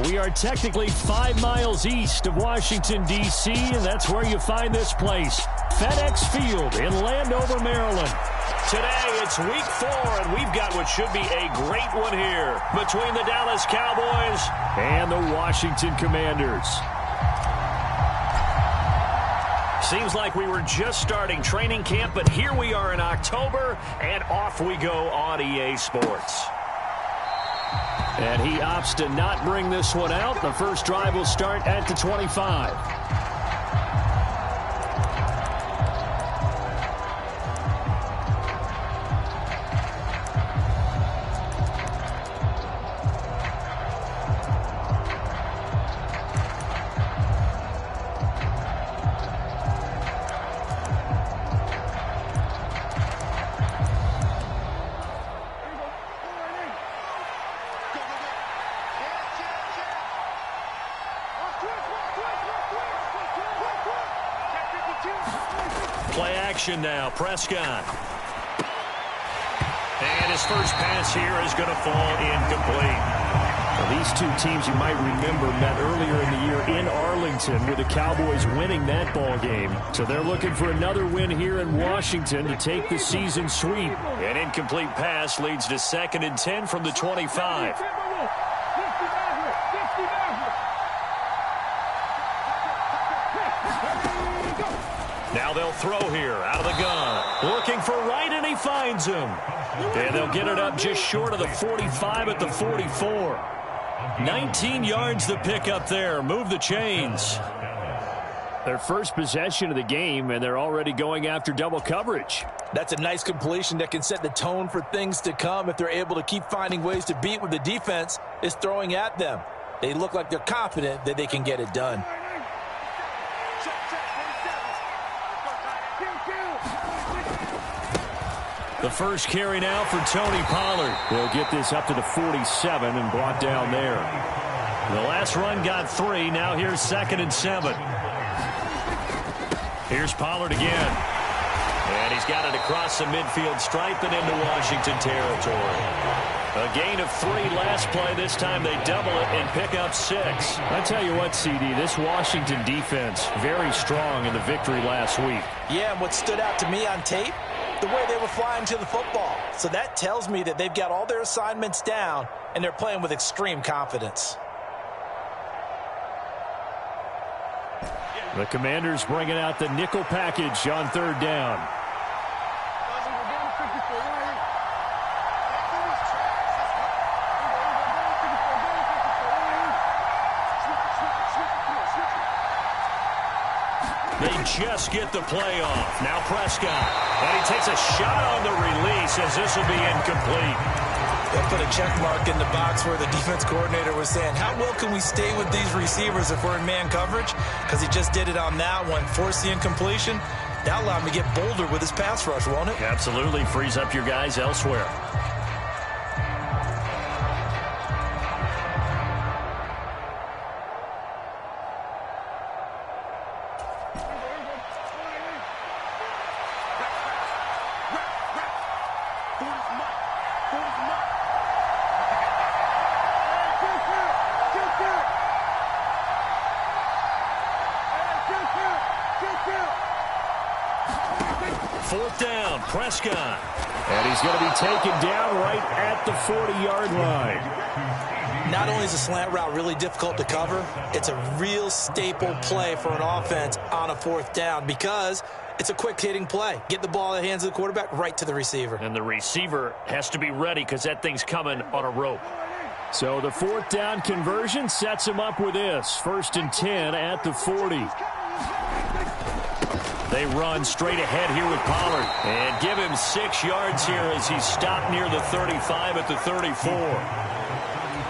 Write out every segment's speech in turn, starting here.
We are technically 5 miles east of Washington, D.C., and that's where you find this place, FedEx Field in Landover, Maryland. Today, it's week 4, and we've got what should be a great one here between the Dallas Cowboys and the Washington Commanders. Seems like we were just starting training camp, but here we are in October, and off we go on EA Sports. And he opts to not bring this one out. The first drive will start at the 25. Play action now, Prescott. And his first pass here is going to fall incomplete. Now, these two teams, you might remember, met earlier in the year in Arlington with the Cowboys winning that ball game. So they're looking for another win here in Washington to take the season sweep. An incomplete pass leads to 2nd and 10 from the 25. Now they'll throw here out of the gun. Looking for Wright, and he finds him. And they'll get it up just short of the 45 at the 44. 19 yards to pick up there. Move the chains. Their first possession of the game, and they're already going after double coverage. That's a nice completion that can set the tone for things to come if they're able to keep finding ways to beat what the defense is throwing at them. They look like they're confident that they can get it done. The first carry now for Tony Pollard. They'll get this up to the 47 and brought down there. The last run got 3. Now here's 2nd and 7. Here's Pollard again. And he's got it across the midfield stripe and into Washington territory. A gain of 3 last play. This time they double it and pick up 6. I tell you what, CD, this Washington defense, very strong in the victory last week. Yeah, and what stood out to me on tape, the way they were flying to the football. So that tells me that they've got all their assignments down, and they're playing with extreme confidence. The Commanders bringing out the nickel package on 3rd down. They just get the play off. Now Prescott. And he takes a shot on the release as this will be incomplete. They put a check mark in the box where the defense coordinator was saying, how well can we stay with these receivers if we're in man coverage? Because he just did it on that one. Force the incompletion. That'll allow him to get bolder with his pass rush, won't it? Absolutely. Frees up your guys elsewhere. Prescott. And he's going to be taken down right at the 40-yard line. Not only is a slant route really difficult to cover, it's a real staple play for an offense on a 4th down because it's a quick-hitting play. Get the ball in the hands of the quarterback right to the receiver. And the receiver has to be ready because that thing's coming on a rope. So the 4th down conversion sets him up with this. 1st and 10 at the 40. They run straight ahead here with Pollard. And give him 6 yards here as he's stopped near the 35 at the 34.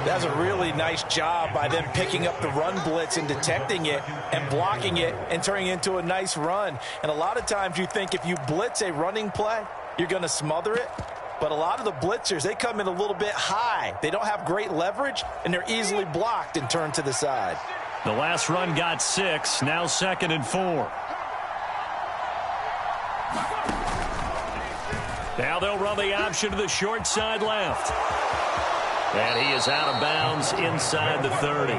That's a really nice job by them picking up the run blitz and detecting it and blocking it and turning it into a nice run. And a lot of times you think if you blitz a running play, you're going to smother it. But a lot of the blitzers, they come in a little bit high. They don't have great leverage, and they're easily blocked and turned to the side. The last run got 6. Now 2nd and 4. Now they'll run the option to the short side left. And he is out of bounds inside the 30.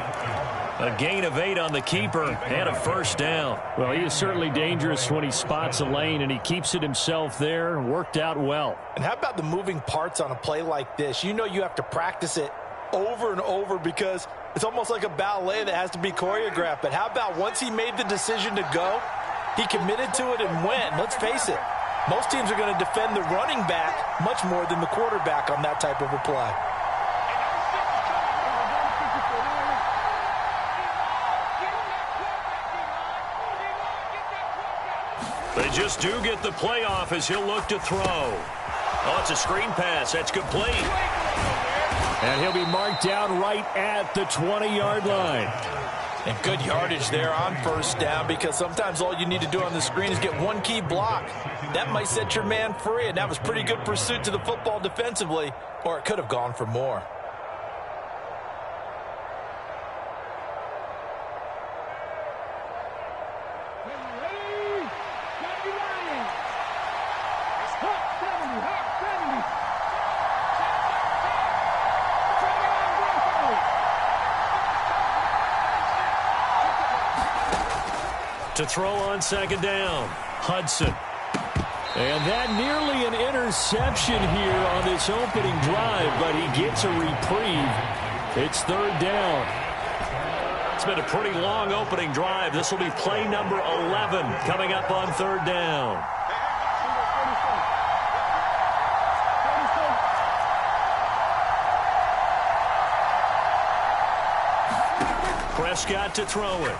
A gain of 8 on the keeper and a first down. Well, he is certainly dangerous when he spots a lane, and he keeps it himself there. Worked out well. And how about the moving parts on a play like this? You know you have to practice it over and over because it's almost like a ballet that has to be choreographed. But how about once he made the decision to go, he committed to it and went. Let's face it, most teams are going to defend the running back much more than the quarterback on that type of a play. They just do get the playoff as he'll look to throw. Oh, it's a screen pass. That's complete. And he'll be marked down right at the 20-yard line. And good yardage there on first down because sometimes all you need to do on the screen is get one key block. That might set your man free, and that was pretty good pursuit to the football defensively, or it could have gone for more. To throw on second down, Hudson. And that nearly an interception here on this opening drive, but he gets a reprieve. It's third down. It's been a pretty long opening drive. This will be play number 11 coming up on third down. Prescott to throw it.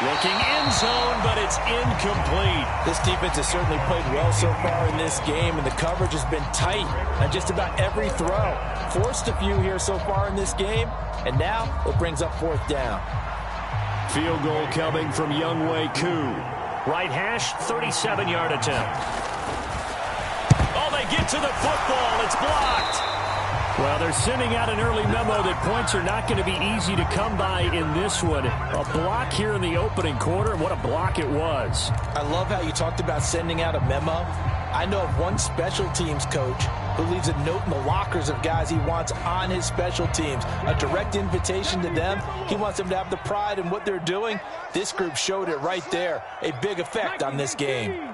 Looking end zone, but it's incomplete. This defense has certainly played well so far in this game, and the coverage has been tight on just about every throw. Forced a few here so far in this game, and now it brings up fourth down. Field goal coming from Younghoe Koo. Right hash, 37-yard attempt. Oh, they get to the football. It's blocked. Well, they're sending out an early memo that points are not going to be easy to come by in this one. A block here in the opening quarter, and what a block it was. I love how you talked about sending out a memo. I know of one special teams coach who leaves a note in the lockers of guys he wants on his special teams. A direct invitation to them. He wants them to have the pride in what they're doing. This group showed it right there. A big effect on this game.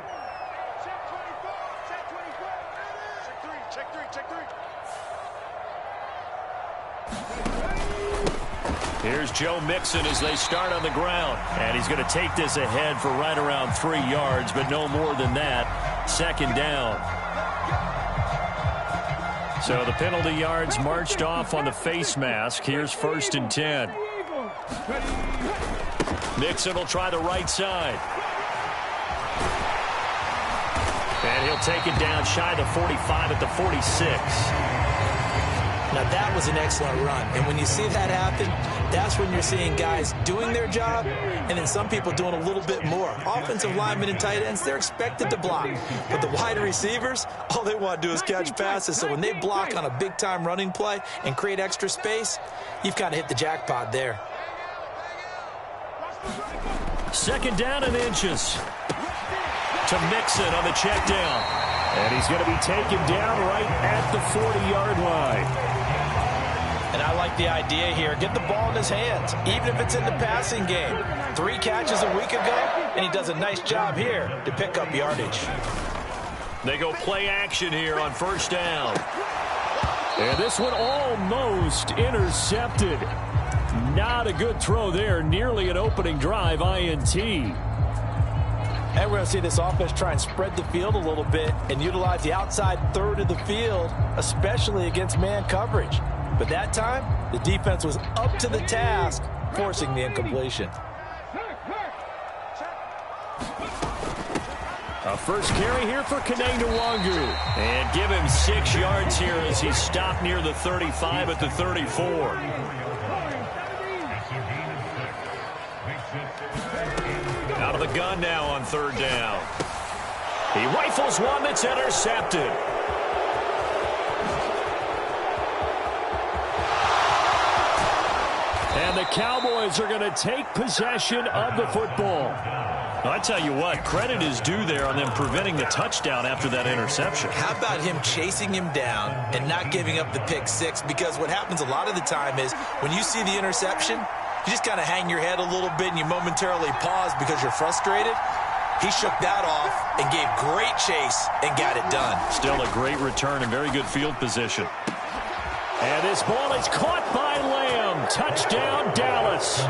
Here's Joe Mixon as they start on the ground. And he's going to take this ahead for right around 3 yards, but no more than that. Second down. So the penalty yards marched off on the face mask. Here's 1st and 10. Mixon will try the right side. And he'll take it down shy of the 45 at the 46. Now, that was an excellent run. And when you see that happen, that's when you're seeing guys doing their job and then some people doing a little bit more. Offensive linemen and tight ends, they're expected to block. But the wide receivers, all they want to do is catch passes. So when they block on a big-time running play and create extra space, you've kind of hit the jackpot there. Second down and inches. To Mixon on the check down. And he's going to be taken down right at the 40-yard line. And I like the idea here. Get the ball in his hands, even if it's in the passing game. 3 catches a week ago, and he does a nice job here to pick up yardage. They go play action here on first down. And this one almost intercepted. Not a good throw there. Nearly an opening drive INT. And we're going to see this offense try and spread the field a little bit and utilize the outside third of the field, especially against man coverage. But that time, the defense was up to the task, forcing the incompletion. A first carry here for Kene Nwangu. And give him 6 yards here as he stopped near the 35 at the 34. Out of the gun now on third down. He rifles one that's intercepted. And the Cowboys are going to take possession of the football. I tell you what, credit is due there on them preventing the touchdown after that interception. How about him chasing him down and not giving up the pick six? Because what happens a lot of the time is when you see the interception, you just kind of hang your head a little bit and you momentarily pause because you're frustrated. He shook that off and gave great chase and got it done. Still a great return and very good field position. And this ball is caught by Lamb. Touchdown, Dallas.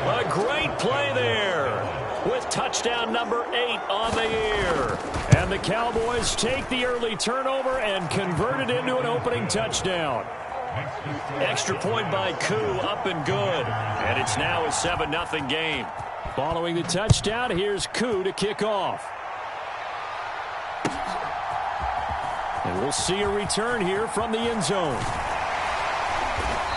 A great play there with touchdown number 8 on the year. And the Cowboys take the early turnover and convert it into an opening touchdown. Extra point by Koo, up and good. And it's now a 7-0 game. Following the touchdown, here's Koo to kick off. And we'll see a return here from the end zone.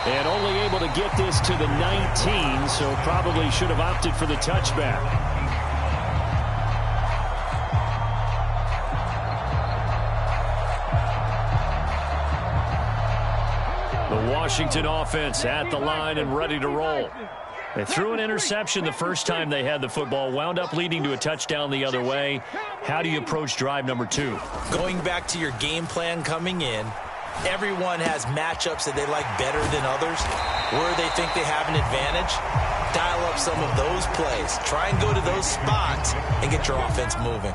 And only able to get this to the 19, so probably should have opted for the touchback. The Washington offense at the line and ready to roll. They threw an interception the first time they had the football, wound up leading to a touchdown the other way. How do you approach drive number 2? Going back to your game plan coming in, everyone has matchups that they like better than others, where they think they have an advantage. Dial up some of those plays. Try and go to those spots and get your offense moving.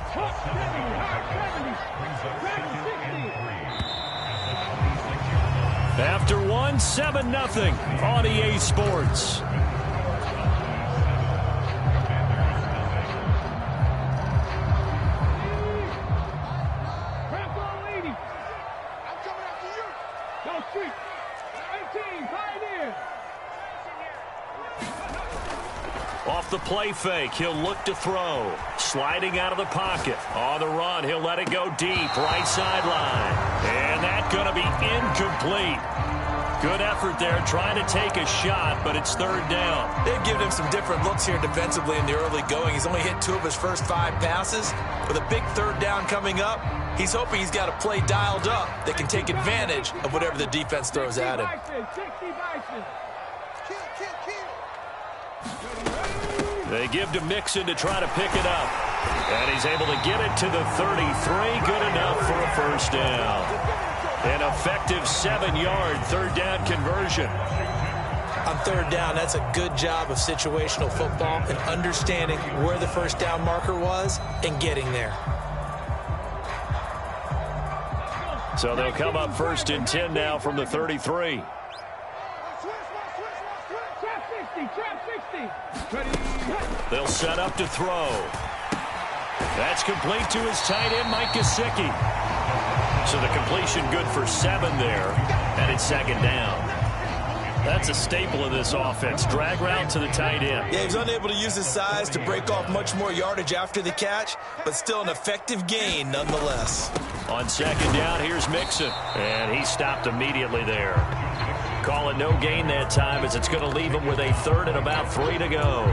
After 7-0 on EA Sports. Off the play fake, he'll look to throw. Sliding out of the pocket. On the run, he'll let it go deep. Right sideline. And that's going to be incomplete. Good effort there, trying to take a shot, but it's third down. They've given him some different looks here defensively in the early going. He's only hit 2 of his first 5 passes. With a big third down coming up, he's hoping he's got a play dialed up that can take advantage of whatever the defense throws at him. They give to Mixon to try to pick it up. And he's able to get it to the 33. Good enough for a first down. An effective 7-yard third down conversion. On third down, that's a good job of situational football and understanding where the first down marker was and getting there. So they'll come up 1st and 10 now from the 33. They'll set up to throw. That's complete to his tight end, Mike Gesicki. So the completion good for 7 there, and it's 2nd down. That's a staple of this offense. Drag route to the tight end. Yeah, he was unable to use his size to break off much more yardage after the catch, but still an effective gain nonetheless. On 2nd down, here's Mixon, and he stopped immediately there. Call it no gain that time, as it's going to leave him with a 3rd and about 3 to go.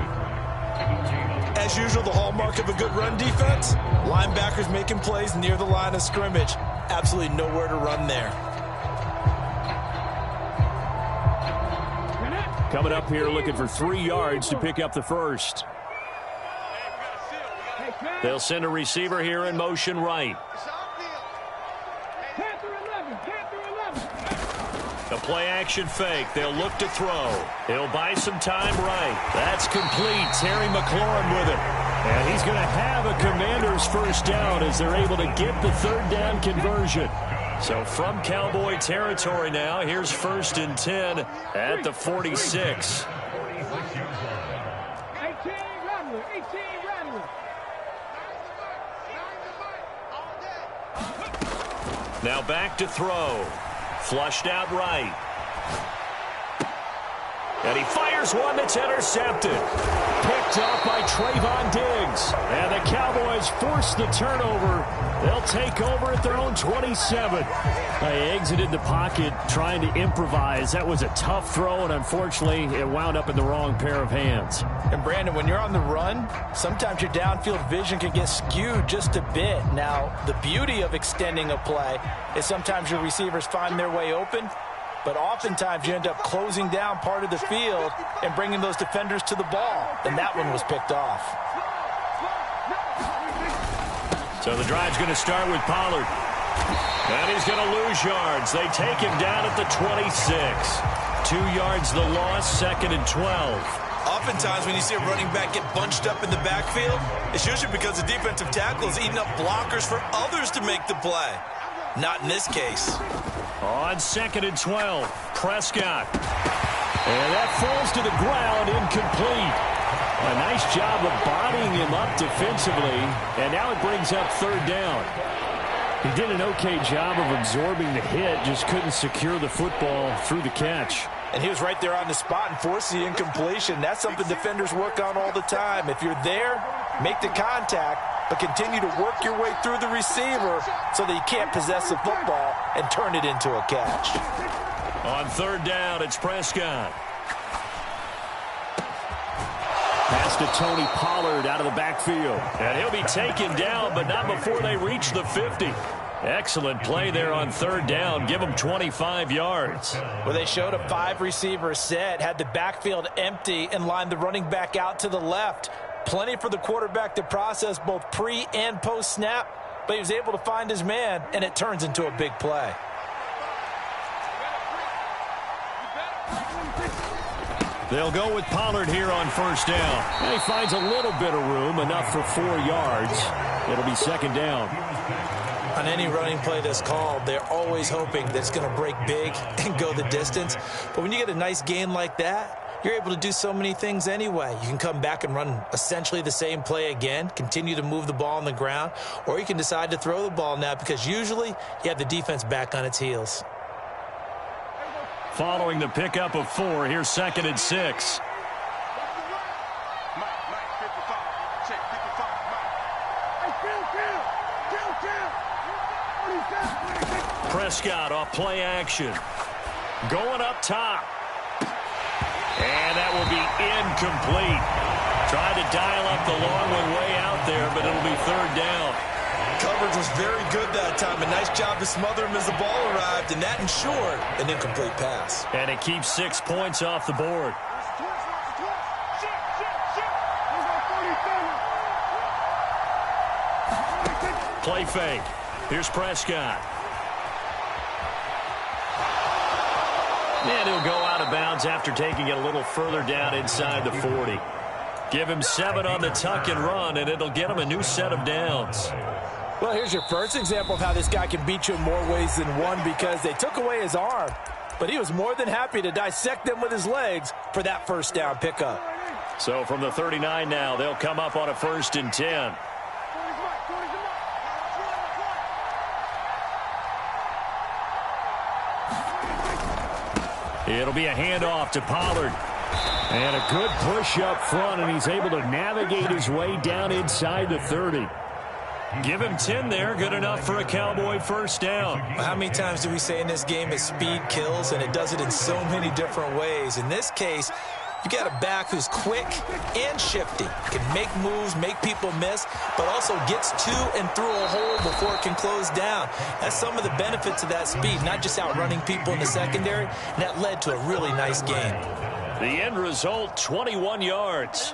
As usual, the hallmark of a good run defense, linebackers making plays near the line of scrimmage. Absolutely nowhere to run there. Coming up here looking for 3 yards to pick up the first. They'll send a receiver here in motion right. A play-action fake. They'll look to throw. He'll buy some time right. That's complete. Terry McLaurin with it. And he's going to have a Commander's first down as they're able to get the third down conversion. So from Cowboy territory now, here's 1st and 10 at the 46. Now back to throw. Flushed out right. And he fires one that's intercepted. Picked up by Trayvon Diggs. And the Cowboys force the turnover. They'll take over at their own 27. They exited the pocket trying to improvise. That was a tough throw, and unfortunately, it wound up in the wrong pair of hands. And, Brandon, when you're on the run, sometimes your downfield vision can get skewed just a bit. Now, the beauty of extending a play is sometimes your receivers find their way open, but oftentimes you end up closing down part of the field and bringing those defenders to the ball, and that one was picked off. So the drive's going to start with Pollard. And he's going to lose yards. They take him down at the 26. 2 yards the loss, 2nd and 12. Oftentimes when you see a running back get bunched up in the backfield, it's usually because the defensive tackle is eating up blockers for others to make the play. Not in this case. On 2nd and 12, Prescott. And that falls to the ground, incomplete. A nice job of bodying him up defensively, and now it brings up 3rd down. He did an okay job of absorbing the hit, just couldn't secure the football through the catch. And he was right there on the spot and forced the incompletion. That's something defenders work on all the time. If you're there, make the contact, but continue to work your way through the receiver so that you can't possess the football and turn it into a catch. On 3rd down, it's Prescott. Pass to Tony Pollard out of the backfield. And he'll be taken down, but not before they reach the 50. Excellent play there on 3rd down. Give them 25 yards. Well, they showed a 5-receiver set, had the backfield empty, and lined the running back out to the left. Plenty for the quarterback to process both pre- and post-snap, but he was able to find his man, and it turns into a big play. They'll go with Pollard here on 1st down. And he finds a little bit of room, enough for 4 yards. It'll be 2nd down. On any running play that's called, they're always hoping that it's going to break big and go the distance. But when you get a nice gain like that, you're able to do so many things anyway. You can come back and run essentially the same play again, continue to move the ball on the ground, or you can decide to throw the ball now because usually you have the defense back on its heels. Following the pickup of 4, here's 2nd and 6. Prescott off play action. Going up top. And that will be incomplete. Tried to dial up the long one way out there, but it'll be 3rd down. Coverage was very good that time. A nice job to smother him as the ball arrived, and that ensured an incomplete pass. And it keeps 6 points off the board. Play fake. Here's Prescott. And he'll go out of bounds after taking it a little further down inside the 40. Give him 7 on the tuck and run, and it'll get him a new set of downs. Well, here's your first example of how this guy can beat you in more ways than one because they took away his arm, but he was more than happy to dissect them with his legs for that 1st down pickup. So from the 39 now, they'll come up on a 1st and 10. It'll be a handoff to Pollard. And a good push up front, and he's able to navigate his way down inside the 30. Give him 10 there. Good enough for a Cowboy 1st down. How many times do we say in this game is speed kills, and it does it in so many different ways. In this case, you got a back who's quick and shifty, can make moves, make people miss, but also gets to and through a hole before it can close down. That's some of the benefits of that speed, not just outrunning people in the secondary, and that led to a really nice game. The end result, 21 yards.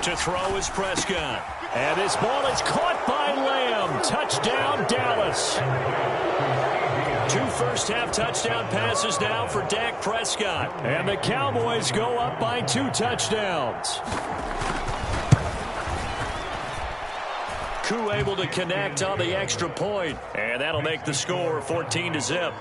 To throw is Prescott. And this ball is caught by Lamb. Touchdown, Dallas. 2 first-half touchdown passes now for Dak Prescott. And the Cowboys go up by 2 touchdowns. Koo able to connect on the extra point. And that'll make the score 14-0.